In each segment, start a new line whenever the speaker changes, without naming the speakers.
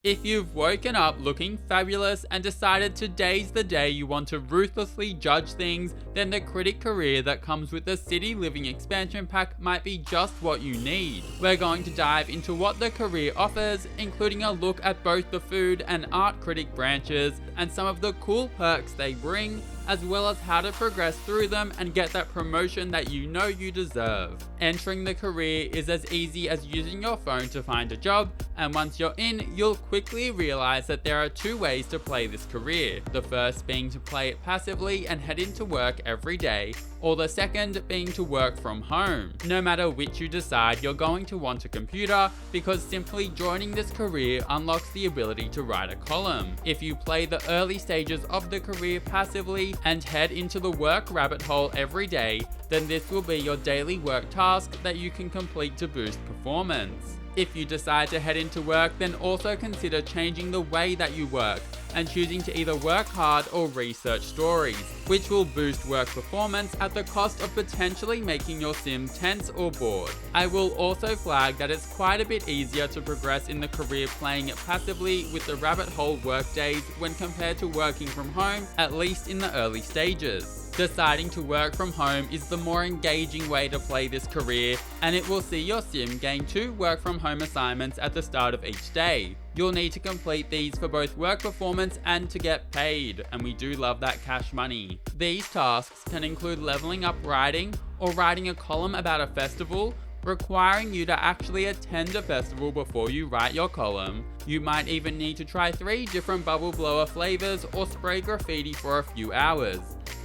If you've woken up looking fabulous and decided today's the day you want to ruthlessly judge things, then the Critic career that comes with the City Living expansion pack might be just what you need. We're going to dive into what the career offers, including a look at both the food and art critic branches and some of the cool perks they bring, as well as how to progress through them and get that promotion that you know you deserve. Entering the career is as easy as using your phone to find a job, and once you're in, you'll quickly realize that there are two ways to play this career. The first being to play it passively and head into work every day, or the second being to work from home. No matter which you decide, you're going to want a computer, because simply joining this career unlocks the ability to write a column. If you play the early stages of the career passively and head into the work rabbit hole every day, then this will be your daily work task that you can complete to boost performance. If you decide to head into work, then also consider changing the way that you work and choosing to either work hard or research stories, which will boost work performance at the cost of potentially making your sim tense or bored. I will also flag that it's quite a bit easier to progress in the career playing it passively with the rabbit hole work days when compared to working from home, at least in the early stages. Deciding to work from home is the more engaging way to play this career, and it will see your sim gain 2 work from home assignments at the start of each day. You'll need to complete these for both work performance and to get paid, and we do love that cash money. These tasks can include leveling up writing, or writing a column about a festival, requiring you to actually attend a festival before you write your column. You might even need to try 3 different bubble blower flavors or spray graffiti for a few hours.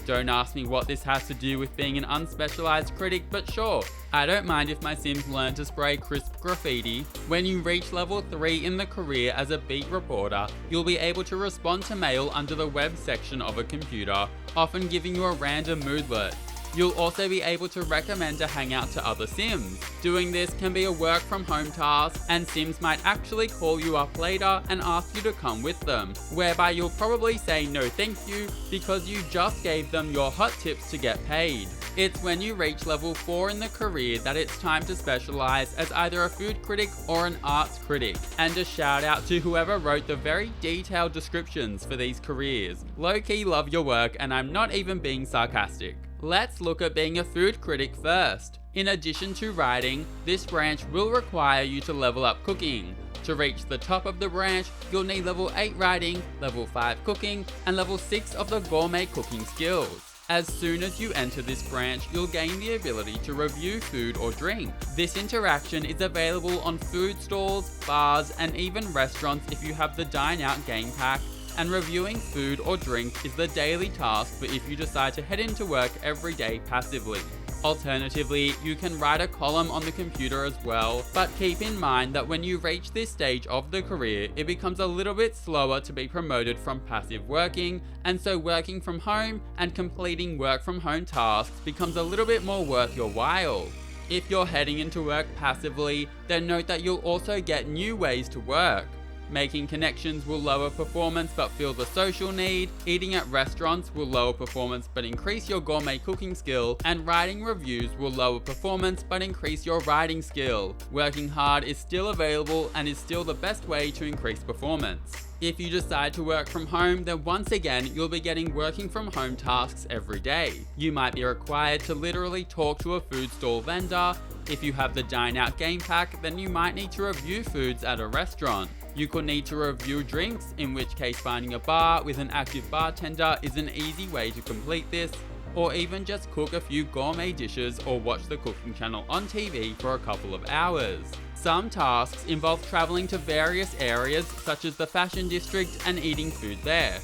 Don't ask me what this has to do with being an unspecialized critic, but sure, I don't mind if my sims learn to spray crisp graffiti. When you reach level 3 in the career as a beat reporter, you'll be able to respond to mail under the web section of a computer, often giving you a random moodlet. You'll also be able to recommend a hangout to other sims. Doing this can be a work from home task, and sims might actually call you up later and ask you to come with them, whereby you'll probably say no thank you because you just gave them your hot tips to get paid. It's when you reach level 4 in the career that it's time to specialize as either a food critic or an arts critic. And a shout out to whoever wrote the very detailed descriptions for these careers. Low-key love your work, and I'm not even being sarcastic. Let's look at being a food critic first. In addition to writing, this branch will require you to level up cooking. To reach the top of the branch, you'll need level 8 writing, level 5 cooking, and level 6 of the gourmet cooking skills. As soon as you enter this branch, you'll gain the ability to review food or drink. This interaction is available on food stalls, bars, and even restaurants if you have the Dine Out game pack, and reviewing food or drink is the daily task for if you decide to head into work every day passively. Alternatively, you can write a column on the computer as well, but keep in mind that when you reach this stage of the career, it becomes a little bit slower to be promoted from passive working, and so working from home and completing work from home tasks becomes a little bit more worth your while. If you're heading into work passively, then note that you'll also get new ways to work. Making connections will lower performance but fill the social need, eating at restaurants will lower performance but increase your gourmet cooking skill, and writing reviews will lower performance but increase your writing skill. Working hard is still available and is still the best way to increase performance. If you decide to work from home, then once again, you'll be getting working from home tasks every day. You might be required to literally talk to a food stall vendor. If you have the Dine Out game pack, then you might need to review foods at a restaurant. You could need to review drinks, in which case finding a bar with an active bartender is an easy way to complete this, or even just cook a few gourmet dishes or watch the cooking channel on TV for a couple of hours. Some tasks involve traveling to various areas such as the fashion district and eating food there.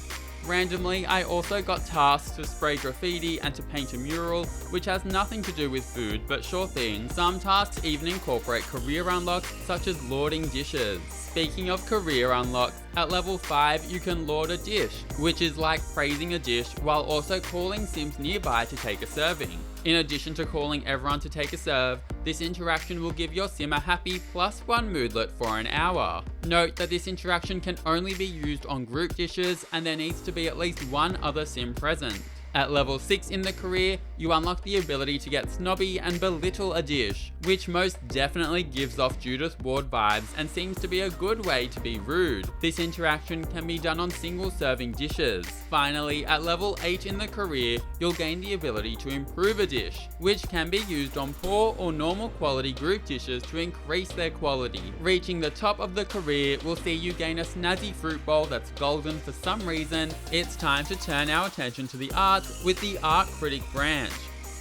Randomly, I also got tasks to spray graffiti and to paint a mural, which has nothing to do with food, but sure thing. Some tasks even incorporate career unlocks such as lording dishes. Speaking of career unlocks, at level 5 you can lord a dish, which is like praising a dish while also calling sims nearby to take a serving. In addition to calling everyone to take a serve, this interaction will give your sim a happy +1 moodlet for an hour. Note that this interaction can only be used on group dishes, and there needs to be at least one other sim present. At level 6 in the career, you unlock the ability to get snobby and belittle a dish, which most definitely gives off Judith Ward vibes and seems to be a good way to be rude. This interaction can be done on single serving dishes. Finally, at level 8 in the career, you'll gain the ability to improve a dish, which can be used on poor or normal quality group dishes to increase their quality. Reaching the top of the career will see you gain a snazzy fruit bowl that's golden for some reason. It's time to turn our attention to the arts with the Art Critic branch.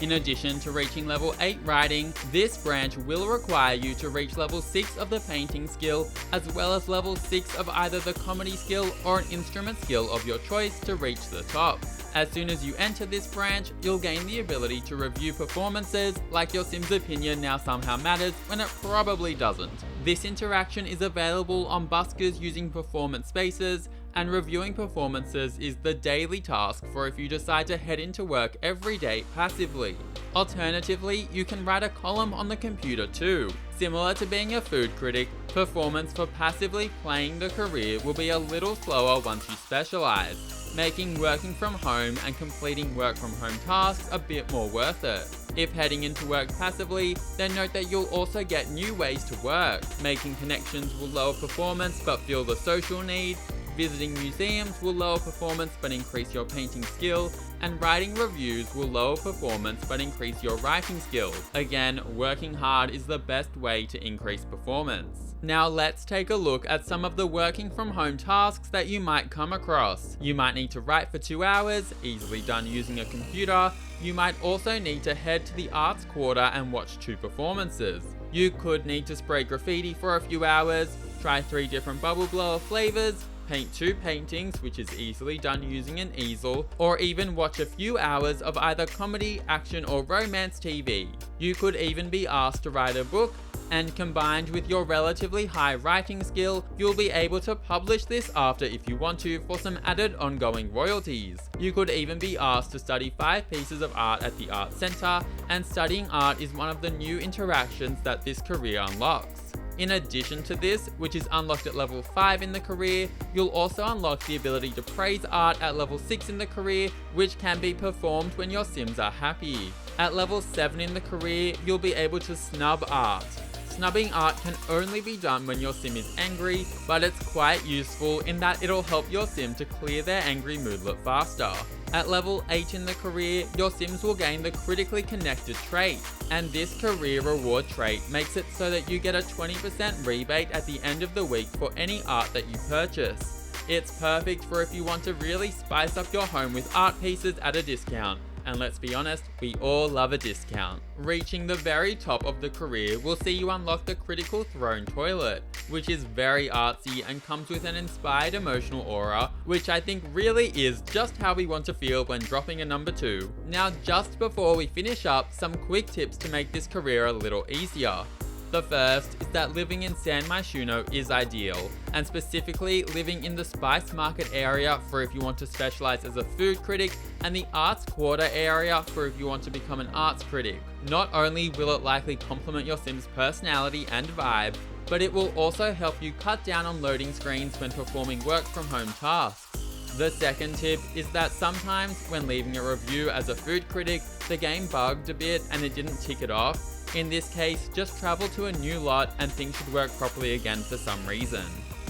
In addition to reaching level 8 writing, this branch will require you to reach level 6 of the painting skill, as well as level 6 of either the comedy skill or an instrument skill of your choice to reach the top. As soon as you enter this branch, you'll gain the ability to review performances, like your Sim's opinion now somehow matters when it probably doesn't. This interaction is available on buskers using performance spaces, and reviewing performances is the daily task for if you decide to head into work every day passively. Alternatively, you can write a column on the computer too. Similar to being a food critic, performance for passively playing the career will be a little slower once you specialize, making working from home and completing work from home tasks a bit more worth it. If heading into work passively, then note that you'll also get new ways to work. Making connections will lower performance but feel the social need. Visiting museums will lower performance but increase your painting skill, and writing reviews will lower performance but increase your writing skills. Again, working hard is the best way to increase performance. Now let's take a look at some of the working from home tasks that you might come across. You might need to write for 2 hours, easily done using a computer. You might also need to head to the Arts Quarter and watch 2 performances. You could need to spray graffiti for a few hours, try 3 different bubble blower flavors, paint 2 paintings, which is easily done using an easel, or even watch a few hours of either comedy, action, or romance TV. You could even be asked to write a book, and combined with your relatively high writing skill, you'll be able to publish this after if you want to for some added ongoing royalties. You could even be asked to study 5 pieces of art at the Art Centre, and studying art is one of the new interactions that this career unlocks. In addition to this, which is unlocked at level 5 in the career, you'll also unlock the ability to praise art at level 6 in the career, which can be performed when your Sims are happy. At level 7 in the career, you'll be able to snub art. Snubbing art can only be done when your Sim is angry, but it's quite useful in that it'll help your Sim to clear their angry moodlet faster. At level 8 in the career, your Sims will gain the critically connected trait, and this career reward trait makes it so that you get a 20% rebate at the end of the week for any art that you purchase. It's perfect for if you want to really spice up your home with art pieces at a discount. And let's be honest, we all love a discount. Reaching the very top of the career will see you unlock the Critical Throne Toilet, which is very artsy and comes with an inspired emotional aura, which I think really is just how we want to feel when dropping a number 2. Now, just before we finish up, some quick tips to make this career a little easier. The first is that living in San Myshuno is ideal, and specifically living in the Spice Market area for if you want to specialize as a food critic, and the Arts Quarter area for if you want to become an arts critic. Not only will it likely complement your Sim's personality and vibe, but it will also help you cut down on loading screens when performing work from home tasks. The second tip is that sometimes when leaving a review as a food critic, the game bugged a bit and it didn't tick it off. In this case, just travel to a new lot and things should work properly again for some reason.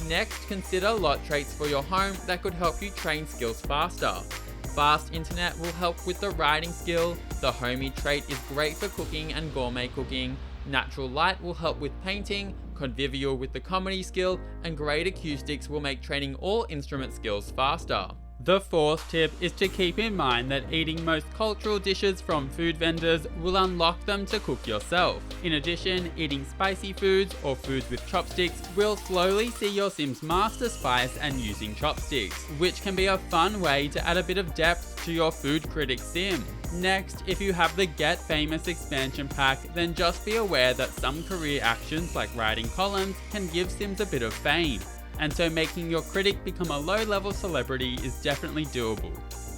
Next, consider lot traits for your home that could help you train skills faster. Fast internet will help with the writing skill, the homey trait is great for cooking and gourmet cooking, natural light will help with painting, convivial with the comedy skill, and great acoustics will make training all instrument skills faster. The fourth tip is to keep in mind that eating most cultural dishes from food vendors will unlock them to cook yourself. In addition, eating spicy foods or foods with chopsticks will slowly see your Sims master spice and using chopsticks, which can be a fun way to add a bit of depth to your food critic Sim. Next, if you have the Get Famous expansion pack, then just be aware that some career actions like writing columns can give Sims a bit of fame, and so making your critic become a low-level celebrity is definitely doable.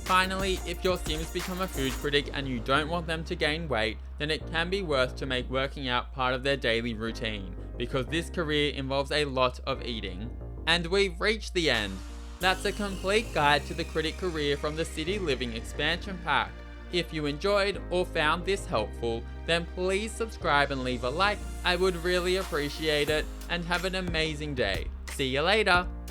Finally, if your Sims become a food critic and you don't want them to gain weight, then it can be worth to make working out part of their daily routine, because this career involves a lot of eating. And we've reached the end. That's a complete guide to the Critic career from the City Living expansion pack. If you enjoyed or found this helpful, then please subscribe and leave a like. I would really appreciate it, and have an amazing day. See you later!